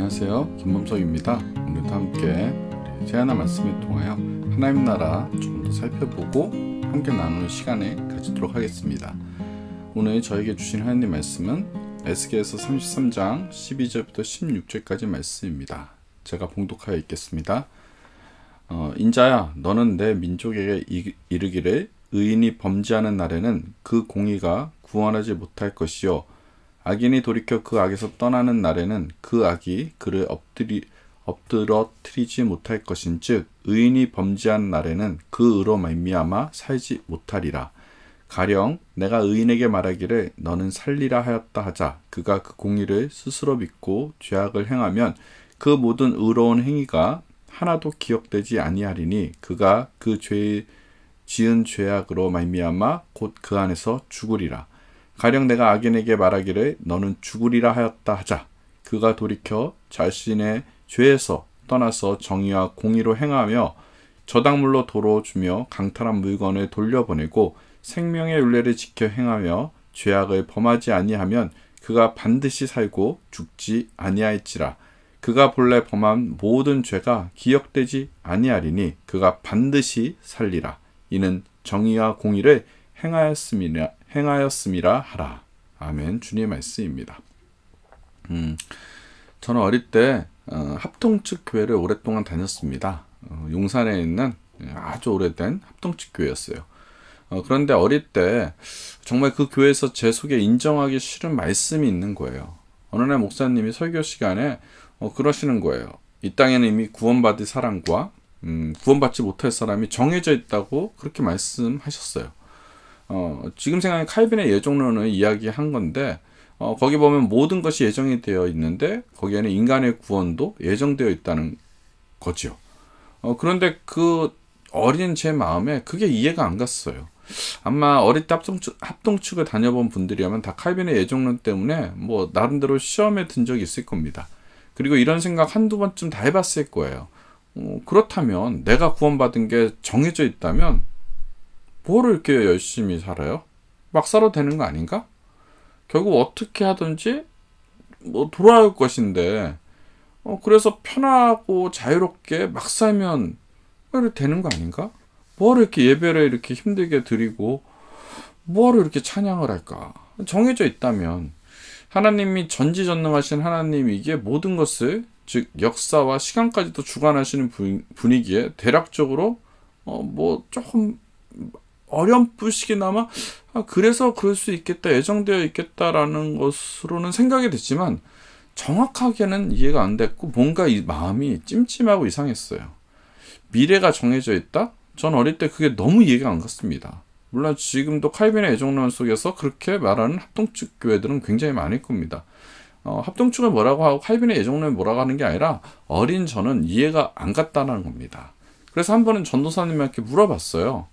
안녕하세요, 김범석입니다. 오늘도 함께 우리 제하나 말씀을 통하여 하나님 나라 조금 더 살펴보고 함께 나누는 시간을 가지도록 하겠습니다. 오늘 저에게 주신 하나님 말씀은 에스겔서 33장 12절부터 16절까지 말씀입니다. 제가 봉독하여 읽겠습니다. 인자야, 너는 내 민족에게 이르기를 의인이 범죄하는 날에는 그 공의가 구원하지 못할 것이요 악인이 돌이켜 그 악에서 떠나는 날에는 그 악이 그를 엎드러뜨리지 못할 것인즉 의인이 범죄한 날에는 그 의로 말미암아 살지 못하리라. 가령 내가 의인에게 말하기를 너는 살리라 하였다 하자 그가 그 공의를 스스로 믿고 죄악을 행하면 그 모든 의로운 행위가 하나도 기억되지 아니하리니 그가 그 지은 죄악으로 말미암아 곧 그 안에서 죽으리라. 가령 내가 악인에게 말하기를 너는 죽으리라 하였다 하자 그가 돌이켜 자신의 죄에서 떠나서 정의와 공의로 행하며 저당물로 도로 주며 강탈한 물건을 돌려보내고 생명의 윤례를 지켜 행하며 죄악을 범하지 아니하면 그가 반드시 살고 죽지 아니할지라. 그가 본래 범한 모든 죄가 기억되지 아니하리니 그가 반드시 살리라. 이는 정의와 공의를 행하였음이라 하라. 아멘. 주님의 말씀입니다. 저는 어릴 때 합동측 교회를 오랫동안 다녔습니다. 용산에 있는 아주 오래된 합동측 교회였어요. 그런데 어릴 때 정말 그 교회에서 제 속에 인정하기 싫은 말씀이 있는 거예요. 어느 날 목사님이 설교 시간에 그러시는 거예요. 이 땅에는 이미 구원받을 사람과 구원받지 못할 사람이 정해져 있다고 그렇게 말씀하셨어요. 지금 생각하면 칼빈의 예정론을 이야기한 건데 거기 보면 모든 것이 예정이 되어 있는데 거기에는 인간의 구원도 예정되어 있다는 거죠. 그런데 그 어린 제 마음에 그게 이해가 안 갔어요. 아마 어릴 때 합동측을 다녀본 분들이라면 다 칼빈의 예정론 때문에 뭐 나름대로 시험에 든 적이 있을 겁니다. 그리고 이런 생각 한두 번쯤 다 해봤을 거예요. 그렇다면 내가 구원받은 게 정해져 있다면 뭐를 이렇게 열심히 살아요? 막 살아도 되는 거 아닌가? 결국 어떻게 하든지 뭐 돌아올 것인데 그래서 편하고 자유롭게 막 살면 이렇게 되는 거 아닌가? 뭐를 이렇게 예배를 이렇게 힘들게 드리고 뭐를 이렇게 찬양을 할까? 정해져 있다면 하나님이 전지전능하신 하나님이기에 모든 것을 즉 역사와 시간까지도 주관하시는 분이기에 대략적으로 뭐 조금 어렴풋이나마 그래서 그럴 수 있겠다, 예정되어 있겠다라는 것으로는 생각이 됐지만 정확하게는 이해가 안 됐고 뭔가 이 마음이 찜찜하고 이상했어요. 미래가 정해져 있다? 전 어릴 때 그게 너무 이해가 안 갔습니다. 물론 지금도 칼빈의 예정론 속에서 그렇게 말하는 합동측 교회들은 굉장히 많을 겁니다. 합동측을 뭐라고 하고 칼빈의 예정론을 뭐라고 하는 게 아니라 어린 저는 이해가 안 갔다는 겁니다. 그래서 한 번은 전도사님한테 물어봤어요.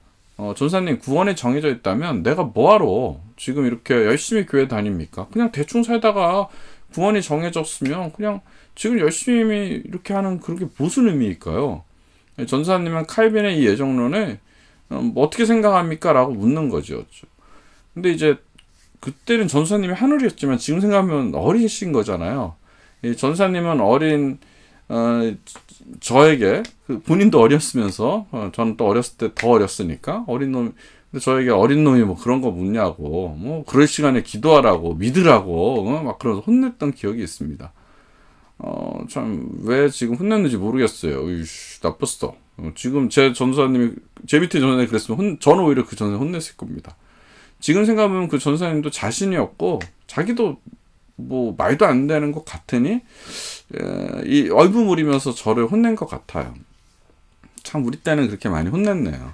전사님, 구원이 정해져 있다면 내가 뭐하러 지금 이렇게 열심히 교회 다닙니까? 그냥 대충 살다가 구원이 정해졌으면 그냥 지금 열심히 이렇게 하는 그게 무슨 의미일까요? 전사님은 칼빈의 이 예정론을 어떻게 생각합니까? 라고 묻는 거죠. 근데 이제 그때는 전사님이 하늘이었지만 지금 생각하면 어리신 거잖아요. 이 전사님은 어린 저에게 본인도 어렸으면서 저는 또 어렸을 때 더 어렸으니까 어린 놈, 근데 저에게 어린 놈이 뭐 그런 거 묻냐고 뭐 그럴 시간에 기도하라고 믿으라고 막 그러면서 혼냈던 기억이 있습니다. 참 왜 지금 혼냈는지 모르겠어요. 이씨, 나빴어. 지금 제 전사님이 제 밑에 전사님이 그랬으면 저는 오히려 그 전사님 혼냈을 겁니다. 지금 생각하면 그 전사님도 자신이 없고 자기도 뭐 말도 안 되는 것 같으니 이 얼부무리면서 저를 혼낸 것 같아요. 참 우리 때는 그렇게 많이 혼냈네요.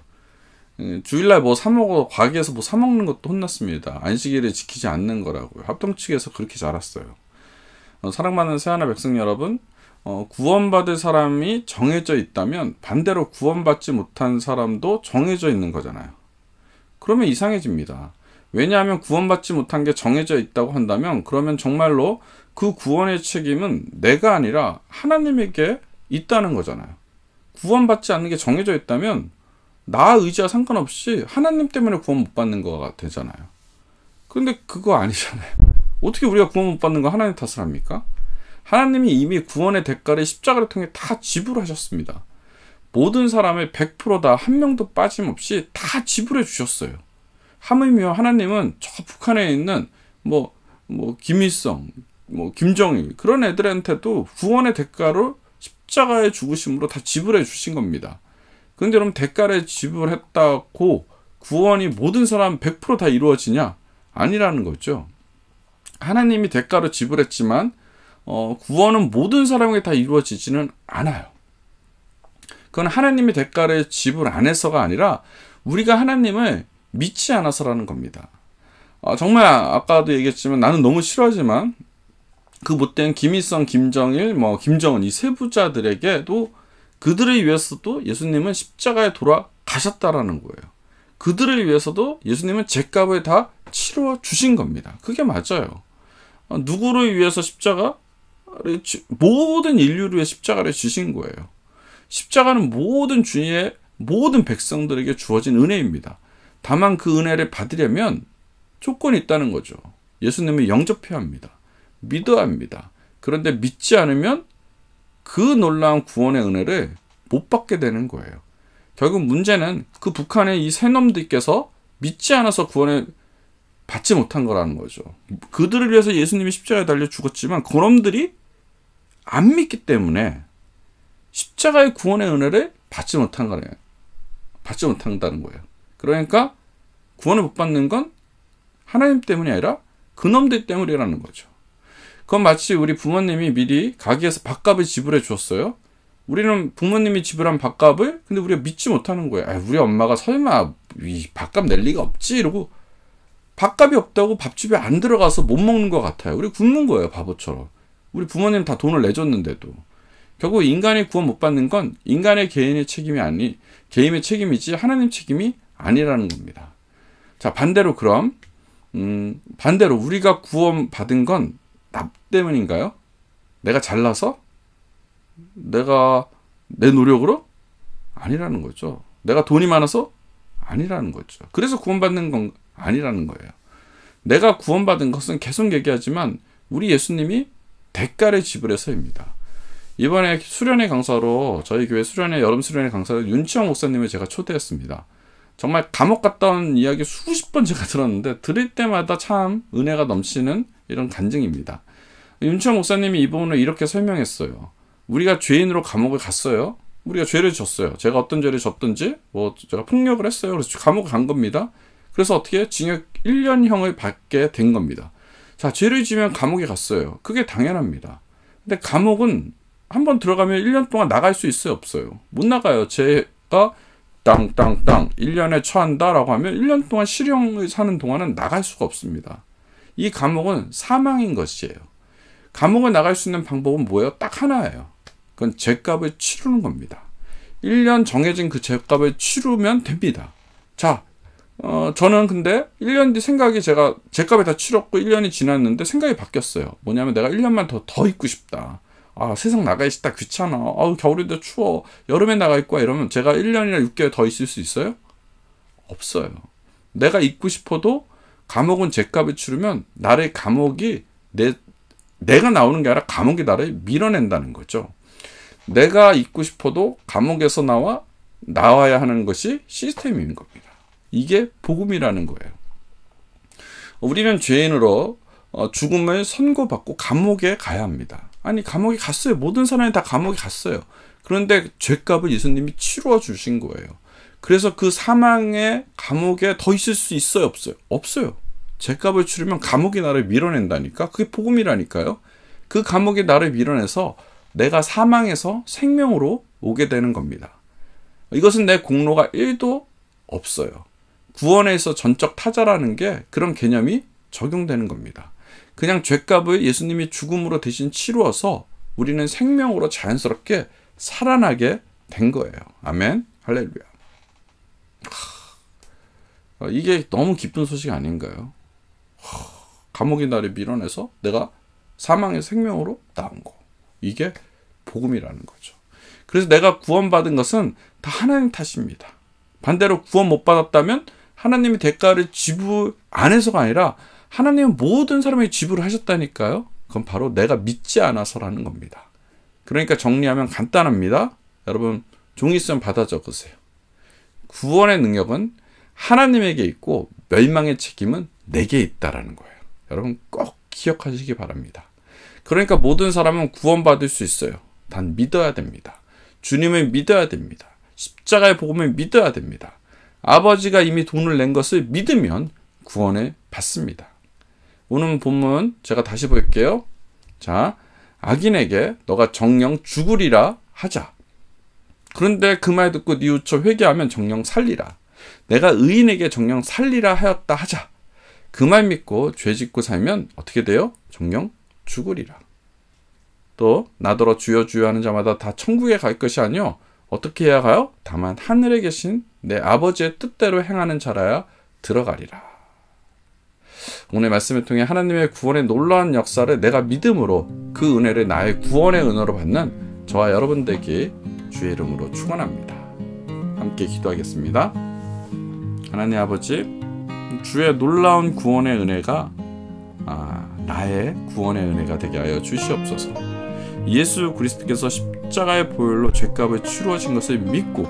주일날 뭐 사먹어 과기에서 뭐 사먹는 것도 혼났습니다. 안식일을 지키지 않는 거라고요. 합동측에서 그렇게 자랐어요. 사랑받는 새하나 백성 여러분, 구원받을 사람이 정해져 있다면 반대로 구원받지 못한 사람도 정해져 있는 거잖아요. 그러면 이상해집니다. 왜냐하면 구원받지 못한 게 정해져 있다고 한다면 그러면 정말로 그 구원의 책임은 내가 아니라 하나님에게 있다는 거잖아요. 구원받지 않는 게 정해져 있다면 나 의지와 상관없이 하나님 때문에 구원 못 받는 거가 되잖아요. 그런데 그거 아니잖아요. 어떻게 우리가 구원 못 받는 거 하나님 탓을 합니까? 하나님이 이미 구원의 대가를 십자가를 통해 다 지불하셨습니다. 모든 사람의 100% 다 한 명도 빠짐없이 다 지불해 주셨어요. 하물며 하나님은 저 북한에 있는 김일성, 김정일 그런 애들한테도 구원의 대가로 십자가의 죽으심으로 다 지불해 주신 겁니다. 그런데 여러분 대가를 지불했다고 구원이 모든 사람 100% 다 이루어지냐? 아니라는 거죠. 하나님이 대가로 지불했지만 구원은 모든 사람에게 다 이루어지지는 않아요. 그건 하나님의 대가를 지불 안 해서가 아니라 우리가 하나님을 믿지 않아서라는 겁니다. 정말 아까도 얘기했지만 나는 너무 싫어하지만 그 못된 김일성, 김정일, 김정은 이 세 부자들에게도 그들을 위해서도 예수님은 십자가에 돌아가셨다라는 거예요. 그들을 위해서도 예수님은 죗값을 다 치러 주신 겁니다. 그게 맞아요. 누구를 위해서 모든 인류를 위해 십자가를 주신 거예요. 십자가는 모든 주의 모든 백성들에게 주어진 은혜입니다. 다만 그 은혜를 받으려면 조건이 있다는 거죠. 예수님을 영접해야 합니다. 믿어야 합니다. 그런데 믿지 않으면 그 놀라운 구원의 은혜를 못 받게 되는 거예요. 결국 문제는 그 북한의 이 세 놈들께서 믿지 않아서 구원을 받지 못한 거라는 거죠. 그들을 위해서 예수님이 십자가에 달려 죽었지만 그놈들이 안 믿기 때문에 십자가의 구원의 은혜를 받지 못한 거예요. 받지 못한다는 거예요. 그러니까 구원을 못 받는 건 하나님 때문이 아니라 그놈들 때문이라는 거죠. 그건 마치 우리 부모님이 미리 가게에서 밥값을 지불해 주었어요. 우리는 부모님이 지불한 밥값을 근데 우리가 믿지 못하는 거예요. 우리 엄마가 설마 이 밥값 낼 리가 없지 이러고 밥값이 없다고 밥집에 안 들어가서 못 먹는 것 같아요. 우리 굶는 거예요. 바보처럼. 우리 부모님 다 돈을 내줬는데도. 결국 인간이 구원 못 받는 건 인간의 개인의 책임이지 하나님 책임이 아니라는 겁니다. 자, 반대로 우리가 구원 받은 건 나 때문인가요? 내가 잘나서? 내가 내 노력으로? 아니라는 거죠. 내가 돈이 많아서? 아니라는 거죠. 그래서 구원받는 건 아니라는 거예요. 내가 구원받은 것은 계속 얘기하지만 우리 예수님이 대가를 지불해서입니다. 이번에 수련회 강사로 저희 교회 여름 수련회 강사로 윤치영 목사님을 제가 초대했습니다. 정말 감옥 갔다 온 이야기 수십 번 제가 들었는데 들을 때마다 참 은혜가 넘치는 이런 간증입니다. 윤치영 목사님이 이 부분을 이렇게 설명했어요. 우리가 죄인으로 감옥을 갔어요. 우리가 죄를 졌어요. 제가 어떤 죄를 졌든지 제가 폭력을 했어요. 그래서 감옥을 간 겁니다. 그래서 어떻게 징역 1년형을 받게 된 겁니다. 자, 죄를 지면 감옥에 갔어요. 그게 당연합니다. 근데 감옥은 한번 들어가면 1년 동안 나갈 수 있어요? 없어요? 못 나가요. 제가 1년에 처한다라고 하면 1년 동안 실형을 사는 동안은 나갈 수가 없습니다. 이 감옥은 사망인 것이에요. 감옥을 나갈 수 있는 방법은 뭐예요? 딱 하나예요. 그건 죗값을 치르는 겁니다. 1년 정해진 그 죗값을 치르면 됩니다. 자, 저는 근데 1년 뒤 생각이 제가 죗값을 다 치렀고 1년이 지났는데 생각이 바뀌었어요. 뭐냐면 내가 1년만 더 있고 싶다. 세상 나가 싶다. 귀찮아. 겨울인데 추워. 여름에 나가 있고 이러면 제가 1년이나 6개월 더 있을 수 있어요? 없어요. 내가 있고 싶어도 감옥은 죗값을 치르면 나를 감옥이 내가 나오는 게 아니라 감옥이 나를 밀어낸다는 거죠. 내가 있고 싶어도 감옥에서 나와야 하는 것이 시스템인 겁니다. 이게 복음이라는 거예요. 우리는 죄인으로 죽음을 선고받고 감옥에 가야 합니다. 아니, 감옥에 갔어요. 모든 사람이 다 감옥에 갔어요. 그런데 죗값을 예수님이 치루어 주신 거예요. 그래서 그 사망의 감옥에 더 있을 수 있어요? 없어요? 없어요. 죗값을 치르면 감옥이 나를 밀어낸다니까? 그게 복음이라니까요. 그 감옥이 나를 밀어내서 내가 사망에서 생명으로 오게 되는 겁니다. 이것은 내 공로가 1도 없어요. 구원에서 전적 타자라는 게 그런 개념이 적용되는 겁니다. 그냥 죗값을 예수님이 죽음으로 대신 치루어서 우리는 생명으로 자연스럽게 살아나게 된 거예요. 아멘. 할렐루야. 이게 너무 기쁜 소식 아닌가요? 감옥이 나를 밀어내서 내가 사망의 생명으로 나온 거. 이게 복음이라는 거죠. 그래서 내가 구원받은 것은 다 하나님 탓입니다. 반대로 구원 못 받았다면 하나님이 대가를 지불 안 해서가 아니라 하나님은 모든 사람에게 지불을 하셨다니까요. 그건 바로 내가 믿지 않아서라는 겁니다. 그러니까 정리하면 간단합니다. 여러분 종이 있으면 받아 적으세요. 구원의 능력은 하나님에게 있고 멸망의 책임은 내게 있다라는 거예요. 여러분 꼭 기억하시기 바랍니다. 그러니까 모든 사람은 구원받을 수 있어요. 단 믿어야 됩니다. 주님을 믿어야 됩니다. 십자가의 복음을 믿어야 됩니다. 아버지가 이미 돈을 낸 것을 믿으면 구원을 받습니다. 오늘 본문 제가 다시 볼게요. 자, 악인에게 너가 정령 죽으리라 하자. 그런데 그 말 듣고 뉘우쳐 회개하면 정령 살리라. 내가 의인에게 정령 살리라 하였다 하자. 그 말 믿고 죄 짓고 살면 어떻게 돼요? 정령 죽으리라. 또 나더러 주여 주여 하는 자마다 다 천국에 갈 것이 아니요 어떻게 해야 가요? 다만 하늘에 계신 내 아버지의 뜻대로 행하는 자라야 들어가리라. 오늘 말씀을 통해 하나님의 구원의 놀라운 역사를 내가 믿음으로 그 은혜를 나의 구원의 은혜로 받는 저와 여러분 되기 주의 이름으로 축원합니다. 함께 기도하겠습니다. 하나님 아버지, 주의 놀라운 구원의 은혜가 나의 구원의 은혜가 되게 하여 주시옵소서. 예수 그리스도께서 십자가의 보혈로 죄값을 치루어진 것을 믿고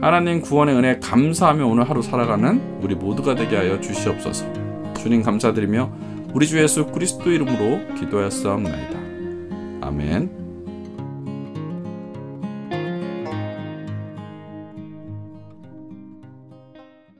하나님 구원의 은혜에 감사하며 오늘 하루 살아가는 우리 모두가 되게 하여 주시옵소서. 주님 감사드리며 우리 주 예수 그리스도 이름으로 기도하였사옵나이다. 아멘.